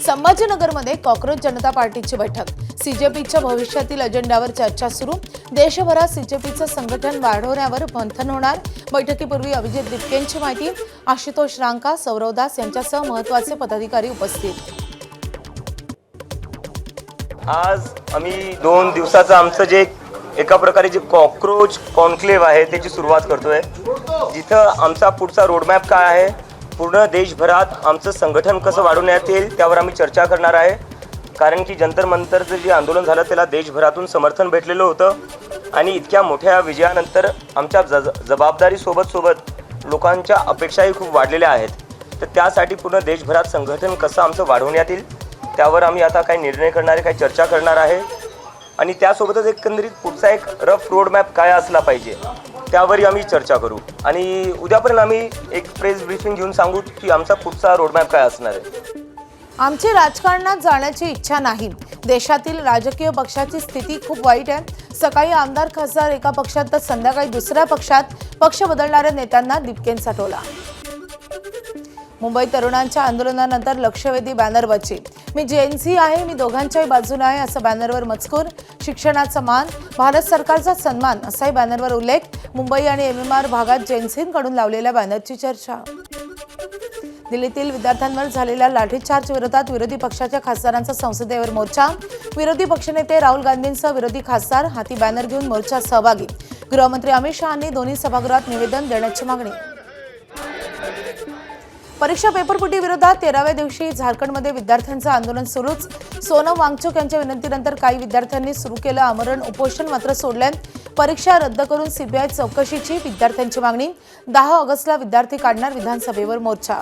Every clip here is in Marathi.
संभाजीनगरमध्ये कॉक्रोच जनता पार्टीची बैठक। सीजेपीच्या भविष्यातील अजेंड्यावर चर्चा सुरू। देशभरात सीजेपीचं संघटन वाढवण्यावर मंथन होणार। बैठकीपूर्वी अभिजित दिपकेंची माहिती। आशुतोष रांका, सौरव दास यांच्यासह महत्त्वाचे पदाधिकारी उपस्थित। आज आम्ही 2 दिवसाचं आमचं जे एका प्रकारे जे कॉक्रोच कॉन्क्लेव्ह आहे त्याची सुरुवात करतोय, जिथं आमचा पुढचा रोडमॅप काय आहे, पूर्ण देशभरात आमचं संघटन कसं वाढवण्यात येईल त्यावर आम्ही चर्चा करणार आहे। कारण की जंतर मंतरचं जे आंदोलन झालं त्याला देशभरातून समर्थन भेटलेलं होतं आणि इतक्या मोठ्या विजयानंतर आमच्या जबाबदारीसोबत लोकांच्या अपेक्षाही खूप वाढलेल्या आहेत। तर त्यासाठी पूर्ण देशभरात संघटन कसं आमचं वाढवण्यात येईल त्यावर आम्ही आता काही निर्णय करणार आहे, काही चर्चा करणार आहे आणि त्यासोबतच एकंदरीत पुढचा एक रफ रोडमॅप काय असला पाहिजे त्यावरही आम्ही चर्चा करू आणि उद्यापर्यंत आम्ही एक प्रेस ब्रीफिंग घेऊन सांगू की आमचा पुढचा रोडमॅप काय असणार आहे। आमची राजकारणात जाण्याची इच्छा नाही। देशातील राजकीय पक्षाची स्थिती खूप वाईट आहे। सकाळी आमदार खासदार एका पक्षात तर संध्याकाळी दुसऱ्या पक्षात पक्ष बदलणाऱ्या नेत्यांना दिपकेंचा टोला। मुंबई तरुणांच्या आंदोलनानंतर लक्षवेधी बॅनरवरची मी जेएनसी आहे, मी दोघांच्याही बाजूने आहे असं बॅनरवर मजकूर। शिक्षणाचा मान, भारत सरकारचा सन्मान असाही बॅनरवर उल्लेख। मुंबई आणि एमएमआर भागात जेएनसीकडून लावलेल्या बॅनरची चर्चा। दिल्लीतील विद्यार्थ्यांवर झालेल्या लाठीचार्ज विरोधात विरोधी पक्षाच्या खासदारांचा संसदेवर मोर्चा। विरोधी पक्षनेते राहुल गांधींसह विरोधी खासदार हाती बॅनर घेऊन मोर्चात सहभागी। गृहमंत्री अमित शहांनी दोन्ही सभागृहात निवेदन देण्याची मागणी। परीक्षा पेपरफुटी विरोधात 13व्या दिवशी झारखंडमध्ये विद्यार्थ्यांचं आंदोलन सुरूच। सोनम वांगचुक यांच्या विनंतीनंतर काही विद्यार्थ्यांनी सुरू केलं आमरण उपोषण मात्र सोडलंय। परीक्षा रद्द करून सीबीआय चौकशीची विद्यार्थ्यांची मागणी। 10 ऑगस्टला विद्यार्थी काढणार विधानसभेवर मोर्चा।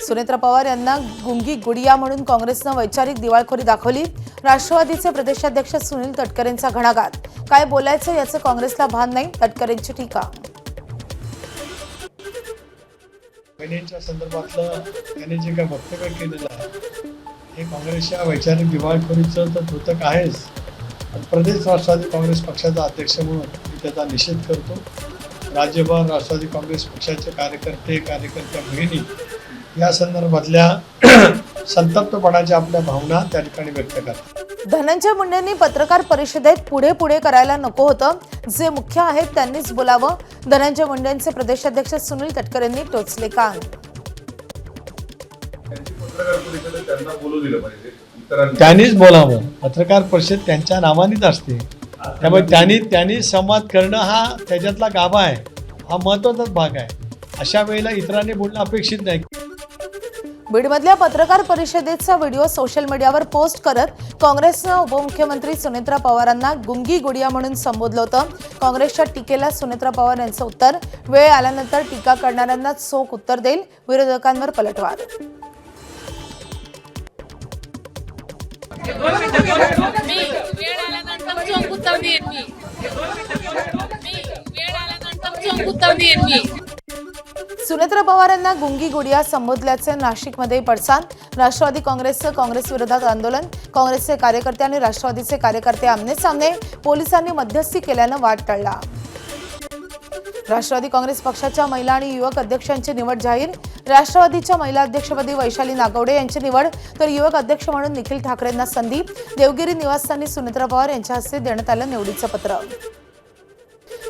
सुनेत्रा पवार यांना गुंगी गुडिया म्हणून काँग्रेसनं वैचारिक दिवाळखोरी दाखवली। राष्ट्रवादीचे प्रदेशाध्यक्ष सुनील तटकरेंचा घणाघात। काय बोलायचं याचं काँग्रेसला भान नाही, तटकरेंची टीका। बहिणींच्या संदर्भातलं त्यांनी जे काही वक्तव्य केलेलं आहे हे काँग्रेसच्या वैचारिक दिवाळखोरीचं तर द्योतक आहेच। प्रदेश राष्ट्रवादी काँग्रेस पक्षाचा अध्यक्ष म्हणून मी त्याचा निषेध करतो। राज्यभर राष्ट्रवादी काँग्रेस पक्षाचे कार्यकर्त्या बहिणी या संदर्भातल्या संतप्तपणाच्या आपल्या भावना त्या ठिकाणी व्यक्त करतात। धनंजय मुंडेंनी पत्रकार परिषदेत पुढे करायला नको होतं, जे मुख्य आहेत त्यांनीच बोलावं। धनंजय मुंडेंचे प्रदेशाध्यक्ष सुनील तटकरेंनी टोचले कान। त्यांनीच बोलावं, पत्रकार परिषद त्यांच्या नावानेच असते, त्यामुळे त्यांनी संवाद करणं हा त्याच्यातला गाभा आहे, हा महत्त्वाचाच भाग आहे। अशा वेळेला इतरांनी बोलणं अपेक्षित नाही। बीडमधल्या पत्रकार परिषदेचा व्हिडिओ सोशल मीडियावर पोस्ट करत काँग्रेसनं उपमुख्यमंत्री सुनेत्रा पवारांना गुंगी गुडिया म्हणून संबोधलं होतं। काँग्रेसच्या टीकेला सुनेत्रा पवार यांचं उत्तर, वेळ आल्यानंतर टीका करणाऱ्यांना चोख उत्तर देईल, विरोधकांवर पलटवार। सुनेत्रा पवार यांना गुंगी गुडिया संबोधल्याचे नाशिकमध्ये पडसाद। राष्ट्रवादी काँग्रेसचं काँग्रेस विरोधात आंदोलन। काँग्रेसचे कार्यकर्ते आणि राष्ट्रवादीचे कार्यकर्ते आमने-सामने, पोलिसांनी मध्यस्थी केल्यानं वाद टळला। राष्ट्रवादी काँग्रेस पक्षाच्या महिला आणि युवक अध्यक्षांची निवड जाहीर। राष्ट्रवादीच्या महिला अध्यक्षपदी वैशाली नागवडे यांची निवड, तर युवक अध्यक्ष म्हणून निखिल ठाकरेंना संधी। देवगिरी निवासस्थानी सुनेत्रा पवार यांच्या हस्ते देण्यात आलं निवडीचं पत्र।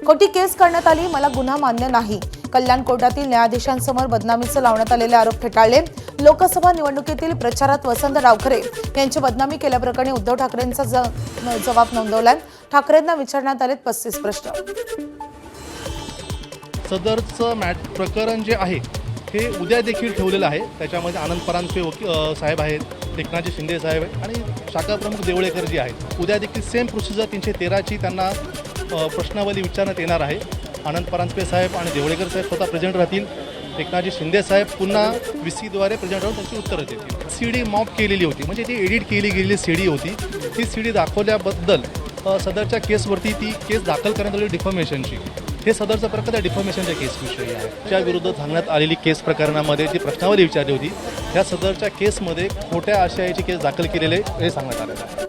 खोटी केस करण्यात आली, मला गुन्हा मान्य नाही। कल्याण कोर्टातील न्यायाधीशांसमोर बदनामीचे लावण्यात आलेले आरोप फेटाळले। लोकसभा निवडणुकीतील प्रचारात वसंत डावखरे यांची बदनामी केल्याप्रकरणी उद्धव ठाकरेंचा जबाब नोंदवलाय। ठाकरेंना विचारण्यात आलेत 35 प्रश्न। सदरचं प्रकरण जे आहे हे उद्या देखील ठेवलेलं आहे। त्याच्यामध्ये आनंद परांजपे साहेब आहेत, एकनाथजी शिंदे साहेब आहेत आणि शाखा प्रमुख देवळेकर जी आहेत। उद्या देखील सेम प्रोसिजर 313ची त्यांना प्रश्नावली विचारण्यात येणार आहे। आनंद परांजपे साहेब आणि देवळेकर साहेब स्वतः प्रेझेंट राहतील। एकनाथजी शिंदे साहेब पुन्हा VC द्वारे प्रेझेंट राहून त्यांची उत्तरं देतील। CD मॉप केलेली होती, म्हणजे ती एडिट केली गेलेली CD होती। ती CD दाखवल्याबद्दल सदरच्या केसवरती ती केस दाखल करण्यात आली डिफॉर्मेशनची। हे सदरचं प्रकार त्या डिफॉर्मेशनच्या केसविषयी आहे। त्या विरुद्ध सांगण्यात आलेली केस प्रकरणामध्ये जी प्रश्नावली विचारली होती त्या सदरच्या केसमध्ये खोट्या आशयाची केस दाखल केलेले हे सांगण्यात आलेलं आहे।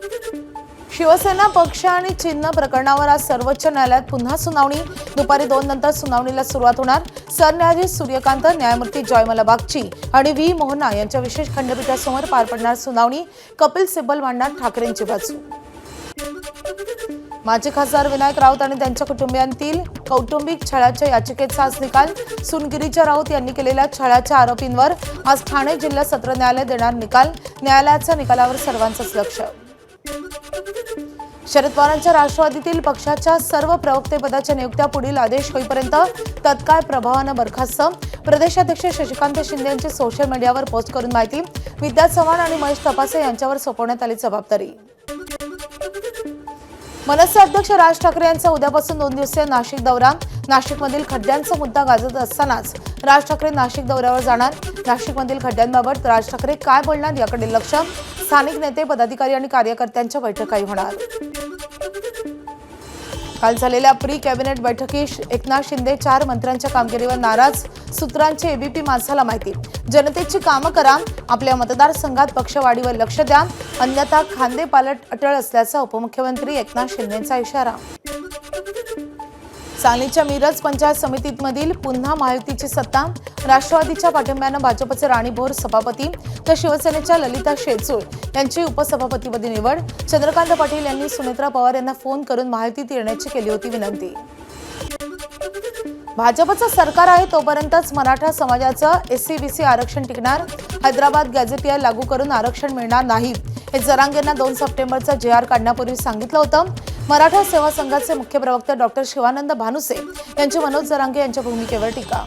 शिवसेना पक्ष आणि चिन्ह प्रकरणावर आज सर्वोच्च न्यायालयात पुन्हा सुनावणी। दुपारी 2 नंतर सुनावणीला सुरुवात होणार। सरन्यायाधीश सूर्यकांत, न्यायमूर्ती जयमला बागची आणि व्ही मोहना यांच्या विशेष खंडपीठासमोर पार पडणार सुनावणी. कपिल सिब्बल मांडणार ठाकरेंची बाजू. माजी खासदार विनायक राऊत आणि त्यांच्या कुटुंबियांतील कौटुंबिक छळाच्या याचिकेचा आज निकाल. सून गिरीजा राऊत यांनी केलेल्या छळाच्या आरोपींवर आज ठाणे जिल्हा सत्र न्यायालय देणार निकाल. न्यायालयाच्या निकालावर सर्वांचंच लक्ष. शरद पवारांच्या राष्ट्रवादीतील पक्षाच्या सर्व प्रवक्तेपदाच्या नियुक्त्या पुढील आदेश होईपर्यंत तत्काळ प्रभावानं बरखास्त. प्रदेशाध्यक्ष शशिकांत शिंदे यांची सोशल मीडियावर पोस्ट करून माहिती. विद्या चव्हाण आणि महेश तपासे यांच्यावर सोपवण्यात आली जबाबदारी. मनसे अध्यक्ष राज ठाकरे यांचा उद्यापासून 2 दिवसीय नाशिक दौरा. नाशिकमधील खड्ड्यांचा मुद्दा गाजत असतानाच राज ठाकरे नाशिक दौऱ्यावर जाणार. नाशिकमधील खड्ड्यांबाबत राज ठाकरे काय बोलणार याकडे लक्ष. स्थानिक नेते, पदाधिकारी आणि कार्यकर्त्यांच्या बैठकाही होणार. काल झालेल्या प्री कॅबिनेट बैठकीत एकनाथ शिंदे 4 मंत्र्यांच्या कामगिरीवर नाराज. सूत्रांची एबीपी माझाला माहिती. जनतेची कामं करा, आपल्या मतदारसंघात पक्षवाढीवर लक्ष द्या, अन्यथा खांदेपालट अटळ असल्याचा उपमुख्यमंत्री एकनाथ शिंदेंचा इशारा. सांगलीच्या मिरज पंचायत समितीमधील पुन्हा महायुतीची सत्ता. राष्ट्रवादीच्या पाठिंब्यानं भाजपचे राणी भोर सभापती तर शिवसेनेच्या ललिता शेजूळ यांची उपसभापतीपदी निवड. चंद्रकांत पाटील यांनी सुनेत्रा पवार यांना फोन करून महायुतीत येण्याची केली होती विनंती. भाजपचं सरकार आहे तोपर्यंतच मराठा समाजाचं एससी-बीसी आरक्षण टिकणार. हैदराबाद गॅझेटियर लागू करून आरक्षण मिळणार नाही हे जरांगेंना 2 सप्टेंबरचा JR काढण्यापूर्वी सांगितलं होतं. मराठा सेवा संघाचे मुख्य प्रवक्ते डॉक्टर शिवानंद भानुसे यांची मनोज जरांगे यांच्या भूमिकेवर टीका.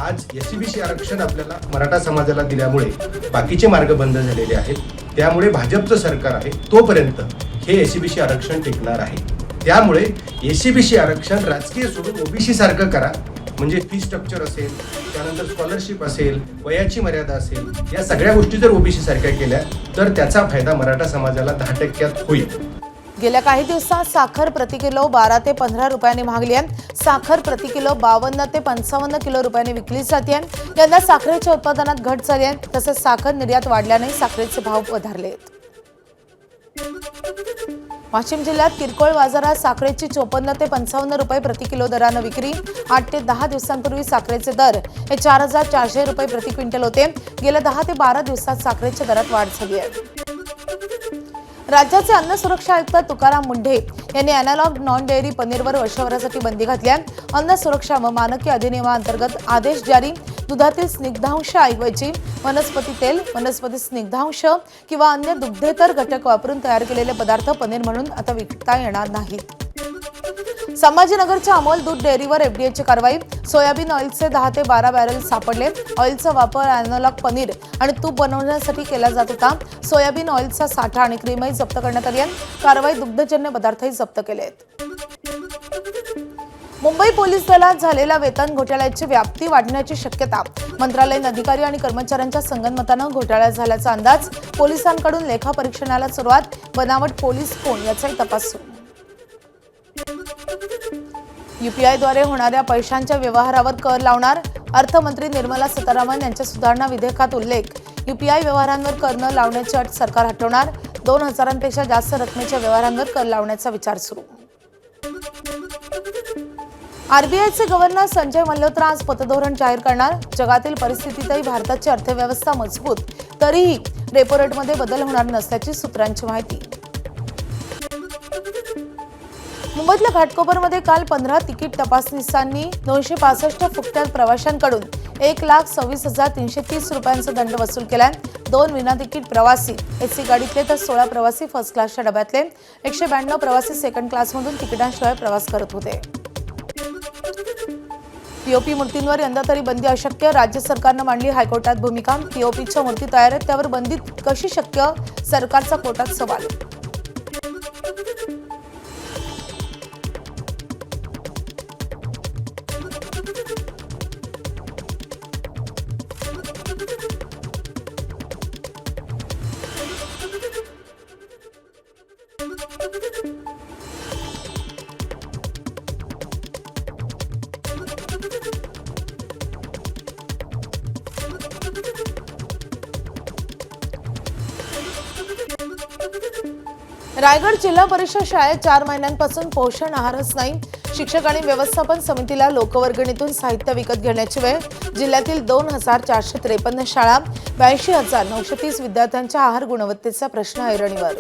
आज एससी-बीसी आरक्षण आपल्याला मराठा समाजाला दिल्यामुळे बाकीचे मार्ग बंद झालेले आहेत. त्यामुळे भाजपचं सरकार आहे तोपर्यंत हे एससी-बीसी आरक्षण टिकणार आहे. त्यामुळे एससी-बीसी आरक्षण राजकीय सोडून ओबीसी सारखं करा. म्हणजे फी स्ट्रक्चर असेल, त्यानंतर स्कॉलरशिप असेल, वयाची मर्यादा असेल, या सगळ्या गोष्टी जर ओबीसी सारख्या केल्या तर त्याचा फायदा मराठा समाजाला 10% होईल. गेल्या काही दिवसात साखर प्रति किलो 12 ते 15 रुपयांनी महागली आहे. साखर प्रति किलो 52 ते 55 किलो रुपयांनी विकली जाते. यंदा साखरेच्या उत्पादनात घट झाली आहे. तसेच साखर निर्यात वाढल्याने साखरेचे भाव वधारले आहेत. वाशिम जिल्ह्यात किरकोळ बाजारात साखरेची 54 ते 55 रुपये प्रति किलो दरानं विक्री. 8 ते 10 दिवसांपूर्वी साखरेचे दर हे 4400 रुपये प्रति क्विंटल होते. गेल्या 10 ते 12 दिवसात साखरेच्या दरात वाढ झाली आहे. राज्याचे अन्न सुरक्षा आयुक्त तुकाराम मुंढे यांनी अॅनालॉग नॉन डेअरी पनीरवर वर्षभरासाठी बंदी घातली आहे. अन्न सुरक्षा व मानके अधिनियमाअंतर्गत आदेश जारी. दुधातील स्निग्धांश ऐवजी वनस्पती तेल, वनस्पती स्निग्धांश किंवा अन्य दुग्धेतर घटक वापरून तयार केलेले पदार्थ पनीर म्हणून आता विकता येणार नाहीत. संभाजीनगरच्या अमोल दूध डेअरीवर एफडीएची कारवाई. सोयाबीन ऑइलचे 10 ते 12 बॅरल सापडले. ऑइलचा वापर अॅनालॉग पनीर आणि तूप बनवण्यासाठी केला जात होता. सोयाबीन ऑइलचा साठा आणि क्रीमही जप्त करण्यात आली आहे. कारवाई दुग्धजन्य पदार्थही जप्त केले आहेत. मुंबई पोलीस दलात झालेल्या वेतन घोटाळ्याची व्याप्ती वाढण्याची शक्यता. मंत्रालयीन अधिकारी आणि कर्मचाऱ्यांच्या संगनमतानं घोटाळा झाल्याचा अंदाज. पोलिसांकडून लेखापरीक्षणाला सुरुवात. बनावट पोलीस कोण याचाही तपास सुरू. यूपीआयद्वारे होणाऱ्या पैशांच्या व्यवहारावर कर लावणार. अर्थमंत्री निर्मला सीतारामन यांच्या सुधारणा विधेयकात उल्लेख. यूपीआय व्यवहारांवर कर न लावण्याची अट सरकार हटवणार. 2000पेक्षा जास्त रकमेच्या व्यवहारांवर कर लावण्याचा विचार सुरू. आरबीआयचे गव्हर्नर संजय मल्होत्रा आज पतधोरण जाहीर करणार. जगातील परिस्थितीतही भारताची अर्थव्यवस्था मजबूत. तरीही रेपो रेटमध्ये बदल होणार नसल्याची सूत्रांची माहिती. मुंबईतल्या घाटकोपरमध्ये काल 15 तिकीट तपासनिसांनी 265 फुकट्या प्रवाशांकडून 1,26,330 रुपयांचा दंड वसूल केलाय. 2 विनातिकीट प्रवासी एसी गाडीतले तर 16 प्रवासी फर्स्ट क्लासच्या डब्यातले. 192 प्रवासी सेकंड क्लासमधून तिकिटांशिवाय प्रवास करत होते. पीओपी मूर्तींवर यंदा तरी बंदी अशक्य. राज्य सरकारनं मांडली हायकोर्टात भूमिका. पीओपीच्या मूर्ती तयार आहेत त्यावर बंदी कशी शक्य? सरकारचा कोर्टात सवाल. रायगड जिल्हा परिषद शाळेत 4 महिन्यांपासून पोषण आहारच नाही. शिक्षक आणि व्यवस्थापन समितीला लोकवर्गणीतून साहित्य विकत घेण्याची वेळ. जिल्ह्यातील 2453 शाळा 82,930 विद्यार्थ्यांच्या आहार गुणवत्तेचा प्रश्न ऐरणीवर.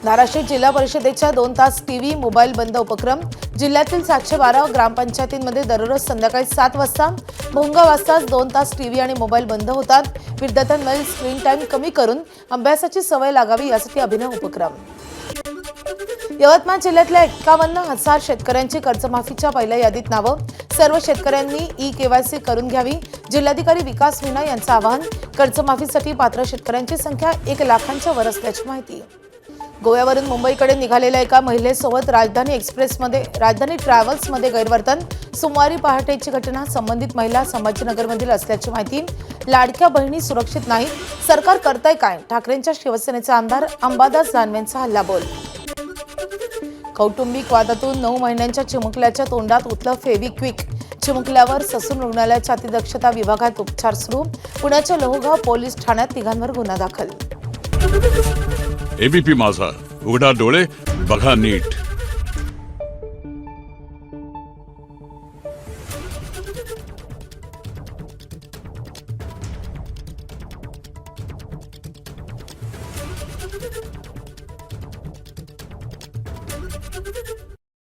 धाराशिव जिल्हा परिषदेच्या 2 तास टीव्ही मोबाईल बंद उपक्रम. जिल्ह्यातील 712 ग्रामपंचायतींमध्ये दररोज संध्याकाळी 7 वाजता भोंगा वाजताच 2 तास टीव्ही आणि मोबाईल बंद होतात. विद्यार्थ्यांवरील स्क्रीन टाइम कमी करून अभ्यासाची सवय लागावी यासाठी अभिनव उपक्रम. यवतमाळ जिल्ह्यातल्या 51,000 शेतकऱ्यांची कर्जमाफीच्या पहिल्या यादीत नावं. सर्व शेतकऱ्यांनी ई-केवायसी करून घ्यावी. जिल्हाधिकारी विकास मीना यांचं आवाहन. कर्जमाफीसाठी पात्र शेतकऱ्यांची संख्या 1 लाखांच्या वर असल्याची माहिती. गोव्यावरून मुंबईकडे निघालेल्या एका महिलेसोबत राजधानी ट्रॅव्हल्समध्ये गैरवर्तन. सोमवारी पहाटेची घटना. संबंधित महिला संभाजीनगरमधील असल्याची माहिती. लाडक्या बहिणी सुरक्षित नाहीत, सरकार करताय काय? ठाकरेंच्या शिवसेनेचा आमदार अंबादास दानवेंचा हल्लाबोल. कौटुंबिक वादातून 9 महिन्यांच्या चिमुकल्याच्या तोंडात उतलं फेविक्विक. चिमुकल्यावर ससून रुग्णालयाच्या अतिदक्षता विभागात उपचार सुरू. पुण्याच्या लोहगाव पोलीस ठाण्यात तिघांवर गुन्हा दाखल. एबीपी माझा, उघडा डोळे बघा नीट.